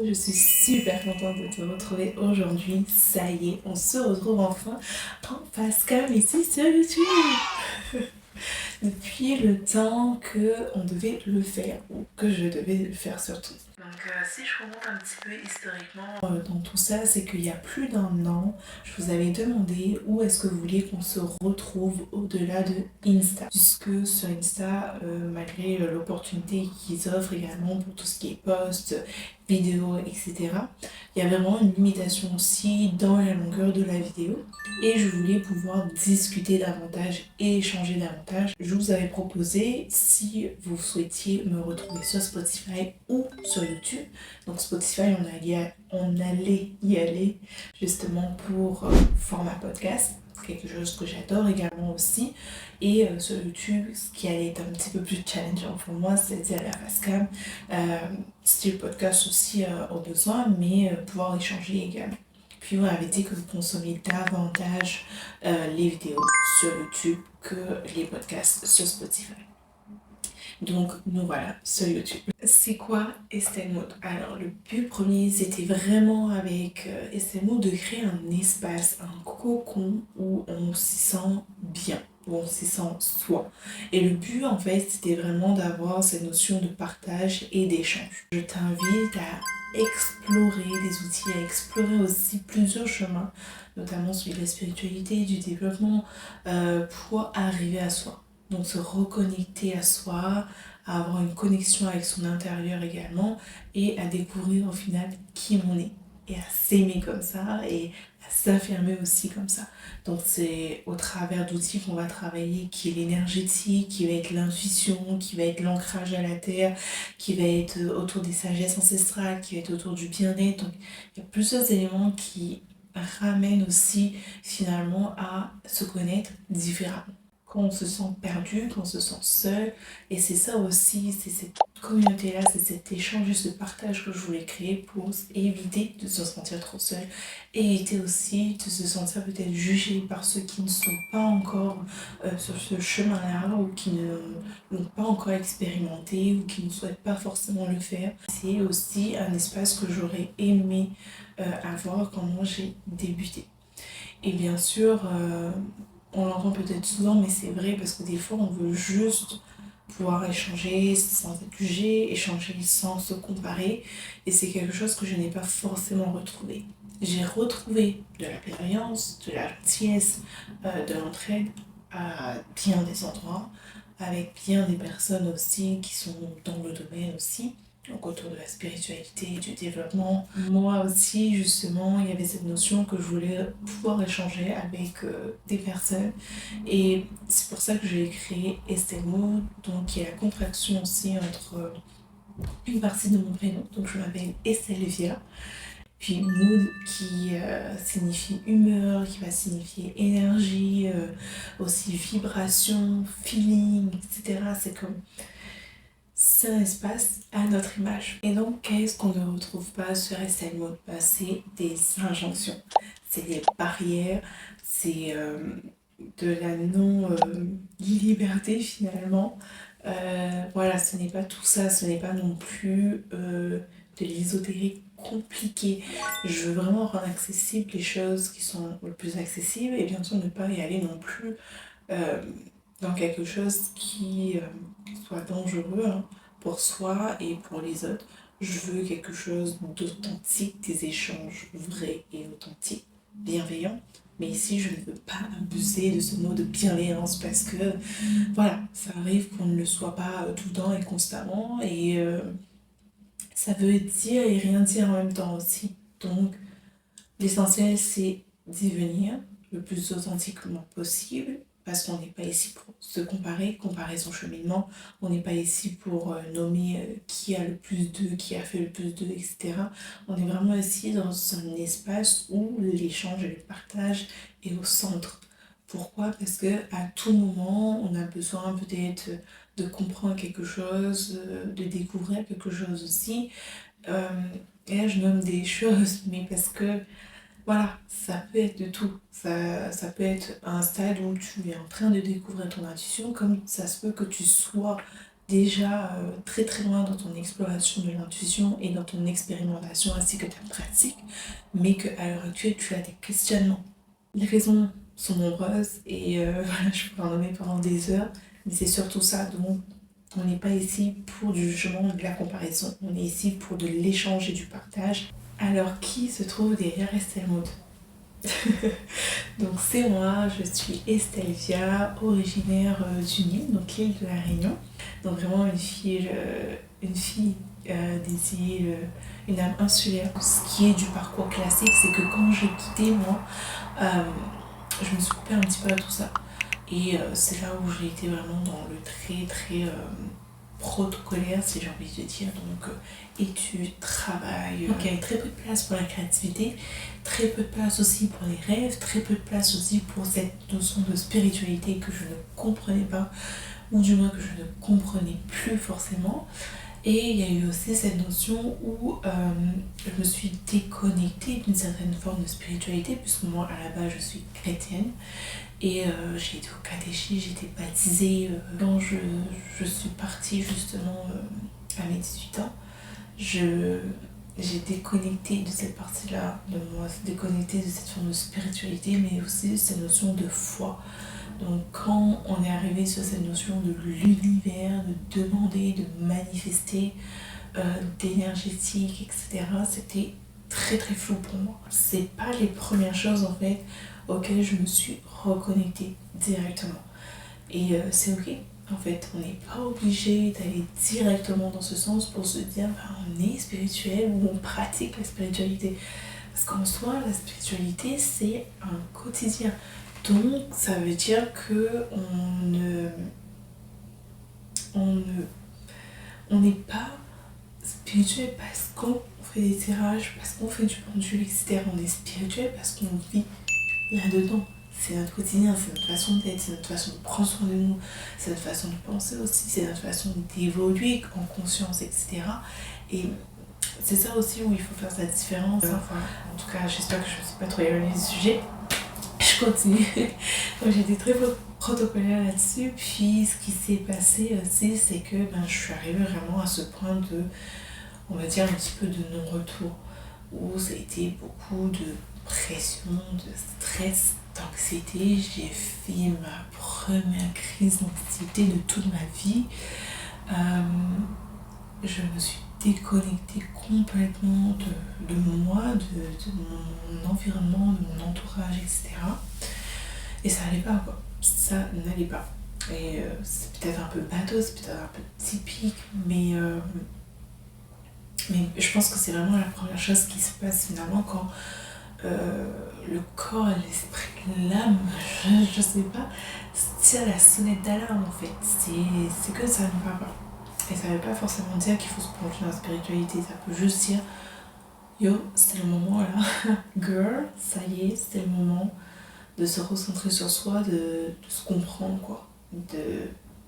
je suis super contente de te retrouver aujourd'hui. Ça y est, on se retrouve enfin en facecam ici sur YouTube. Depuis le temps qu'on devait le faire, ou que je devais le faire surtout. Donc si je remonte un petit peu historiquement dans tout ça, c'est qu'il y a plus d'1 an, je vous avais demandé où est-ce que vous vouliez qu'on se retrouve au-delà de Insta. Puisque sur Insta, malgré l'opportunité qu'ils offrent également pour tout ce qui est post, vidéo, etc., il y a vraiment une limitation aussi dans la longueur de la vidéo. Et je voulais pouvoir discuter davantage et échanger davantage. Je vous avais proposé, si vous souhaitiez me retrouver sur Spotify ou sur YouTube. Donc Spotify, on allait y aller justement pour format podcast. Quelque chose que j'adore également aussi. Et sur YouTube, ce qui allait être un petit peu plus challengeant pour moi, c'est-à-dire la facecam, style podcast aussi au besoin, mais pouvoir échanger également. Puis on avait dit que vous consommiez davantage les vidéos sur YouTube que les podcasts sur Spotify. Donc nous voilà sur YouTube. C'est quoi Estelle Mode? Alors le but premier, c'était vraiment avec Estelle Mode de créer un espace, un cocon où on s'y sent bien, où on s'y sent soi. Et le but en fait, c'était vraiment d'avoir cette notion de partage et d'échange. Je t'invite à explorer des outils, à explorer aussi plusieurs chemins, notamment celui de la spiritualité, du développement, pour arriver à soi. Donc se reconnecter à soi, à avoir une connexion avec son intérieur également et à découvrir au final qui on est et à s'aimer comme ça et à s'affirmer aussi comme ça. Donc c'est au travers d'outils qu'on va travailler qui est l'énergétique, qui va être l'intuition, qui va être l'ancrage à la terre, qui va être autour des sagesses ancestrales, qui va être autour du bien-être. Donc il y a plusieurs éléments qui ramènent aussi finalement à se connaître différemment. Quand on se sent perdu, quand on se sent seul. Et c'est ça aussi, c'est cette communauté-là, c'est cet échange et ce partage que je voulais créer pour éviter de se sentir trop seul. Et éviter aussi de se sentir peut-être jugé par ceux qui ne sont pas encore sur ce chemin-là ou qui ne l'ont pas encore expérimenté ou qui ne souhaitent pas forcément le faire. C'est aussi un espace que j'aurais aimé avoir quand moi j'ai débuté. Et bien sûr, on l'entend peut-être souvent, mais c'est vrai parce que des fois, on veut juste pouvoir échanger sans être jugé, échanger sans se comparer. Et c'est quelque chose que je n'ai pas forcément retrouvé. J'ai retrouvé de la bienveillance, de la gentillesse, de l'entraide à bien des endroits, avec bien des personnes aussi qui sont dans le domaine aussi. Donc autour de la spiritualité, du développement. Moi aussi, justement, il y avait cette notion que je voulais pouvoir échanger avec des personnes. Et c'est pour ça que j'ai créé Estelle Mode, donc qui est la contraction aussi entre une partie de mon prénom. Donc je m'appelle Estelvia. Puis mood qui signifie humeur, qui va signifier énergie, aussi vibration, feeling, etc. C'est un espace à notre image. Et donc, qu'est-ce qu'on ne retrouve pas sur Estelle Mode? C'est des injonctions, c'est des barrières, c'est de la non-liberté finalement. Voilà, ce n'est pas tout ça, ce n'est pas non plus de l'ésotérique compliqué. Je veux vraiment rendre accessibles les choses qui sont le plus accessibles et bien sûr ne pas y aller non plus euh, dans quelque chose qui soit dangereux hein, pour soi et pour les autres. Je veux quelque chose d'authentique, des échanges vrais et authentiques, bienveillants. Mais ici, je ne veux pas abuser de ce mot de bienveillance parce que, voilà, ça arrive qu'on ne le soit pas tout le temps et constamment. Et ça veut dire et rien dire en même temps aussi. Donc, l'essentiel, c'est d'y venir le plus authentiquement possible parce qu'on n'est pas ici pour se comparer son cheminement. On n'est pas ici pour nommer qui a le plus d'eux, qui a fait le plus d'eux, etc. On est vraiment ici dans un espace où l'échange et le partage est au centre. Pourquoi? Parce que à tout moment, on a besoin peut-être de comprendre quelque chose, de découvrir quelque chose aussi. Et là, je nomme des choses, mais parce que voilà, ça peut être de tout. Ça peut être un stade où tu es en train de découvrir ton intuition, comme ça se peut que tu sois déjà très très loin dans ton exploration de l'intuition et dans ton expérimentation ainsi que ta pratique, mais qu'à l'heure actuelle tu as des questionnements. Les raisons sont nombreuses et voilà, je peux en nommer pendant des heures, mais c'est surtout ça. Donc on n'est pas ici pour du jugement ou de la comparaison, on est ici pour de l'échange et du partage. Alors qui se trouve derrière Estelle Maud? Donc c'est moi, je suis Estelvia, originaire du Nil, donc l'île de la Réunion. Donc vraiment des îles, une âme insulaire. Ce qui est du parcours classique, c'est que quand j'ai quitté moi, je me suis coupée un petit peu à tout ça. Et c'est là où j'ai été vraiment dans le très très protocolaire, si j'ai envie de dire. Donc études, travail. Donc il y avait très peu de place pour la créativité, très peu de place aussi pour les rêves, très peu de place aussi pour cette notion de spiritualité que je ne comprenais pas, ou du moins que je ne comprenais plus forcément. Et il y a eu aussi cette notion où je me suis déconnectée d'une certaine forme de spiritualité, puisque moi à la base je suis chrétienne. Et j'ai été au catéchisme, j'ai été baptisée. Quand je suis partie justement à mes 18 ans, j'ai déconnecté de cette partie-là de moi, déconnecté de cette forme de spiritualité, mais aussi de cette notion de foi. Donc quand on est arrivé sur cette notion de l'univers, de demander, de manifester, d'énergétique, etc., c'était très très flou pour moi. C'est pas les premières choses en fait auxquelles je me suis reconnectée directement. Et c'est ok. En fait, on n'est pas obligé d'aller directement dans ce sens pour se dire on est spirituel ou on pratique la spiritualité. Parce qu'en soi, la spiritualité, c'est un quotidien. Donc, ça veut dire que on n'est pas spirituel parce qu'on fait des tirages, parce qu'on fait du pendule, etc. On est spirituel parce qu'on vit là-dedans. C'est notre quotidien, c'est notre façon d'être, c'est notre façon de prendre soin de nous, c'est notre façon de penser aussi, c'est notre façon d'évoluer en conscience, etc. Et c'est ça aussi où il faut faire sa différence. Enfin, en tout cas, j'espère que je ne me suis pas trop éloignée du sujet. Je continue. Donc j'ai été très protocolaire là-dessus. Puis ce qui s'est passé aussi, c'est que je suis arrivée vraiment à ce point de, on va dire, un petit peu de non-retour, où ça a été beaucoup de pression, de stress, d'anxiété. J'ai fait ma première crise d'anxiété de toute ma vie. Je me suis déconnectée complètement de moi, de mon environnement, de mon entourage, etc. Et ça n'allait pas, quoi. Ça n'allait pas. Et c'est peut-être un peu bateau, c'est peut-être un peu typique, mais je pense que c'est vraiment la première chose qui se passe finalement quand le corps, l'esprit, l'âme, je sais pas, tire la sonnette d'alarme en fait. C'est que ça ne va pas. Et ça veut pas forcément dire qu'il faut se plonger dans la spiritualité, ça peut juste dire yo, c'est le moment là, girl, ça y est, c'est le moment de se recentrer sur soi, de se comprendre quoi,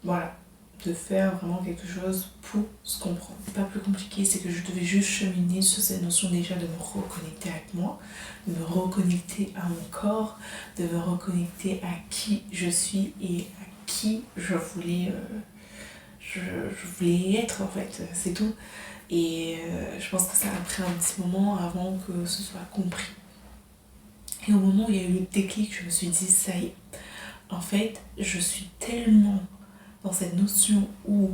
voilà, de faire vraiment quelque chose pour se comprendre. C'est pas plus compliqué, c'est que je devais juste cheminer sur cette notion déjà de me reconnecter avec moi, de me reconnecter à mon corps, de me reconnecter à qui je suis et à qui je voulais être en fait, c'est tout. Et je pense que ça a pris un petit moment avant que ce soit compris. Et au moment où il y a eu le déclic, je me suis dit ça y est, en fait je suis tellement dans cette notion où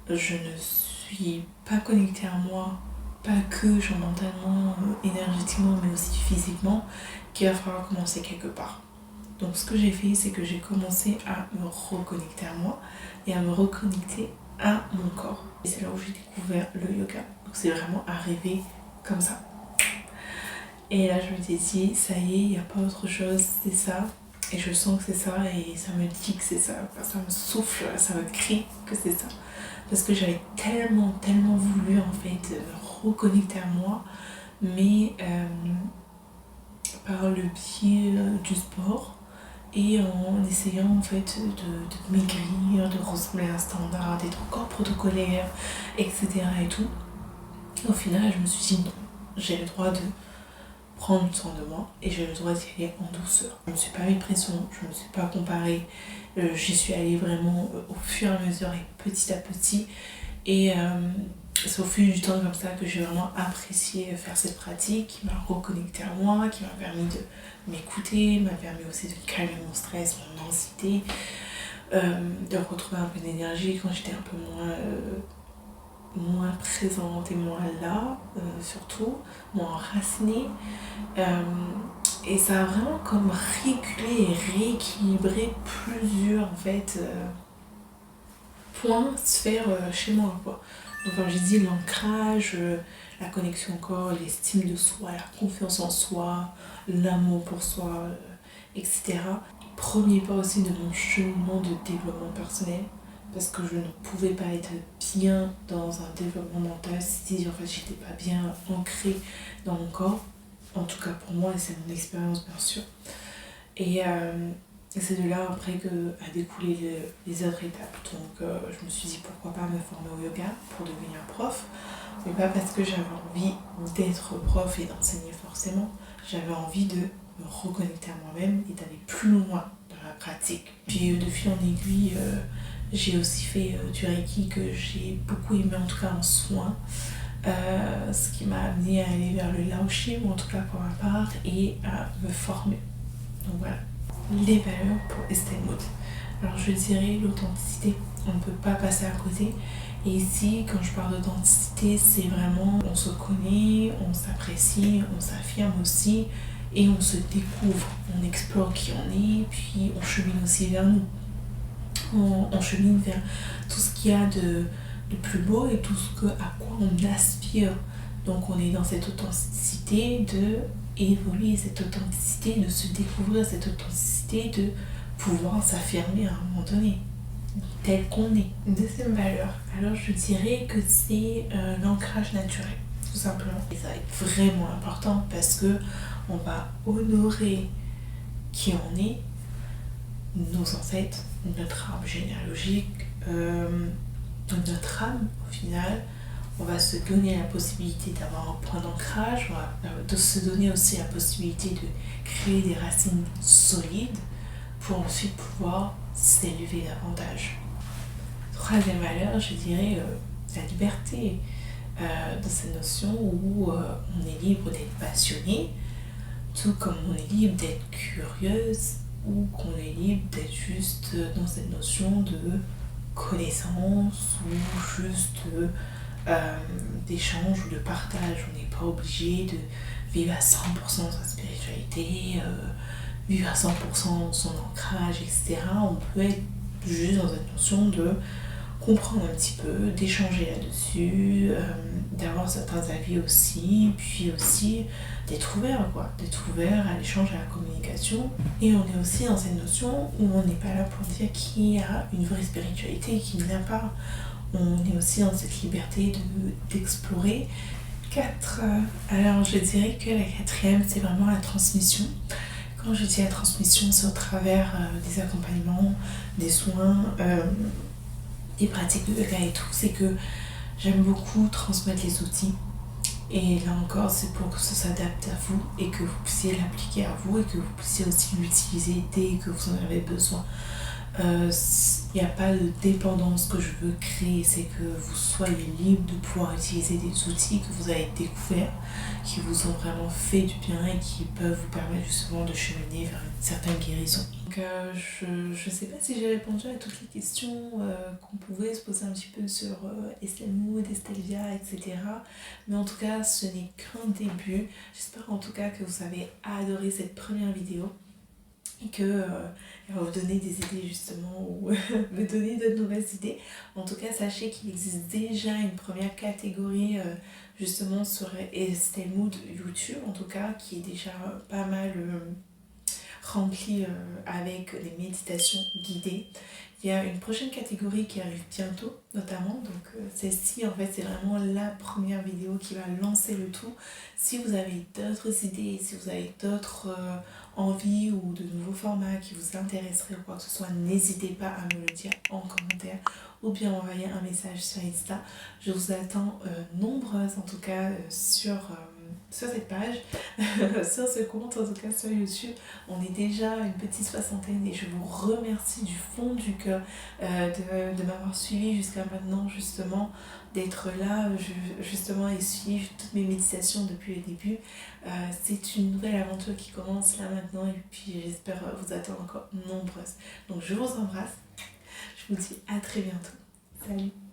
je ne suis pas connectée à moi, pas que genre mentalement, énergétiquement, mais aussi physiquement, qu'il va falloir commencer quelque part. Donc ce que j'ai fait, c'est que j'ai commencé à me reconnecter à moi et à me reconnecter à mon corps. Et c'est là où j'ai découvert le yoga. Donc c'est vraiment arrivé comme ça. Et là je me suis dit, ça y est, il n'y a pas autre chose, c'est ça. Et je sens que c'est ça et ça me dit que c'est ça. Enfin, ça me souffle, ça me crie que c'est ça. Parce que j'avais tellement voulu en fait me reconnecter à moi, mais par le biais du sport et en essayant en fait de maigrir, de ressembler à un standard, d'être encore protocolaire, etc. et tout. Au final, je me suis dit non, j'ai le droit de prendre soin de moi et j'ai le droit d'y aller en douceur. Je ne me suis pas mis de pression, je ne me suis pas comparée, j'y suis allée vraiment au fur et à mesure et petit à petit. Et c'est au fil du temps comme ça que j'ai vraiment apprécié faire cette pratique, qui m'a reconnecté à moi, qui m'a permis de m'écouter, m'a permis aussi de calmer mon stress, mon anxiété, de retrouver un peu d'énergie quand j'étais un peu moins présente et moins là, surtout, moins enracinée. Et ça a vraiment comme régulé et rééquilibré plusieurs en fait, points, sphères chez moi, quoi. Donc comme j'ai dit, l'ancrage, la connexion au corps, l'estime de soi, la confiance en soi, l'amour pour soi, etc. Premier pas aussi de mon cheminement de développement personnel, parce que je ne pouvais pas être bien dans un développement mental si en fait j'étais pas bien ancrée dans mon corps. En tout cas pour moi, et c'est mon expérience bien sûr. Et c'est de là après que a découlé les autres étapes. Donc je me suis dit pourquoi pas me former au yoga pour devenir prof. Mais pas parce que j'avais envie d'être prof et d'enseigner forcément. J'avais envie de me reconnecter à moi-même et d'aller plus loin dans la pratique. Puis de fil en aiguille, j'ai aussi fait du Reiki que j'ai beaucoup aimé, en tout cas en soins. Ce qui m'a amené à aller vers le Laoshi, ou en tout cas pour ma part, et à me former. Donc voilà, les valeurs pour Estelle Maud. Alors je dirais l'authenticité, on ne peut pas passer à côté. Et ici, quand je parle d'authenticité, c'est vraiment on se connaît, on s'apprécie, on s'affirme aussi et on se découvre, on explore qui on est, puis on chemine aussi vers nous. On chemine vers tout ce qu'il y a de plus beau et tout ce à quoi on aspire. Donc on est dans cette authenticité de évoluer, cette authenticité de se découvrir, cette authenticité de pouvoir s'affirmer à un moment donné, tel qu'on est. Deuxième valeur, alors je dirais que c'est l'ancrage naturel, tout simplement. Et ça va être vraiment important parce que on va honorer qui on est, nos ancêtres, notre arbre généalogique, notre âme au final. On va se donner la possibilité d'avoir un point d'ancrage, on va se donner aussi la possibilité de créer des racines solides pour ensuite pouvoir s'élever davantage. Troisième valeur, je dirais la liberté, dans cette notion où on est libre d'être passionné, tout comme on est libre d'être curieuse ou qu'on est libre d'être juste dans cette notion de connaissance ou juste d'échange ou de partage. On n'est pas obligé de vivre à 100% sa spiritualité, vivre à 100% son ancrage, etc. On peut être juste dans cette notion de comprendre un petit peu, d'échanger là-dessus, d'avoir certains avis aussi, puis aussi d'être ouvert, d'être ouvert à l'échange, à la communication. Et on est aussi dans cette notion où on n'est pas là pour dire qui a une vraie spiritualité et qui ne l'a pas. On est aussi dans cette liberté d'explorer. 4, alors je dirais que la quatrième, c'est vraiment la transmission. Quand je dis la transmission, c'est au travers des accompagnements, des soins, des pratiques de yoga et tout. C'est que j'aime beaucoup transmettre les outils. Et là encore, c'est pour que ça s'adapte à vous et que vous puissiez l'appliquer à vous et que vous puissiez aussi l'utiliser dès que vous en avez besoin. Il n'y a pas de dépendance que je veux créer, c'est que vous soyez libre de pouvoir utiliser des outils que vous avez découverts, qui vous ont vraiment fait du bien et qui peuvent vous permettre justement de cheminer vers une certaine guérison. Donc je ne sais pas si j'ai répondu à toutes les questions qu'on pouvait se poser un petit peu sur Estelle Maud, Estelvia, etc. Mais en tout cas, ce n'est qu'un début. J'espère en tout cas que vous avez adoré cette première vidéo et que elle va vous donner des idées justement ou me donner de nouvelles idées. En tout cas, sachez qu'il existe déjà une première catégorie justement sur Estelle Maud YouTube, en tout cas, qui est déjà pas mal remplie avec les méditations guidées. Il y a une prochaine catégorie qui arrive bientôt, notamment. Donc celle-ci, en fait, c'est vraiment la première vidéo qui va lancer le tout. Si vous avez d'autres idées, si vous avez d'autres envies ou de nouveaux formats qui vous intéresseraient ou quoi que ce soit, n'hésitez pas à me le dire en commentaire ou bien envoyer un message sur Insta. Je vous attends nombreuses, en tout cas, sur sur cette page, sur ce compte, en tout cas sur YouTube. On est déjà une petite soixantaine et je vous remercie du fond du cœur de m'avoir suivi jusqu'à maintenant, justement, d'être là, justement, et suivre toutes mes méditations depuis le début. C'est une nouvelle aventure qui commence là maintenant et puis j'espère vous attendre encore nombreuses. Donc je vous embrasse, je vous dis à très bientôt. Salut!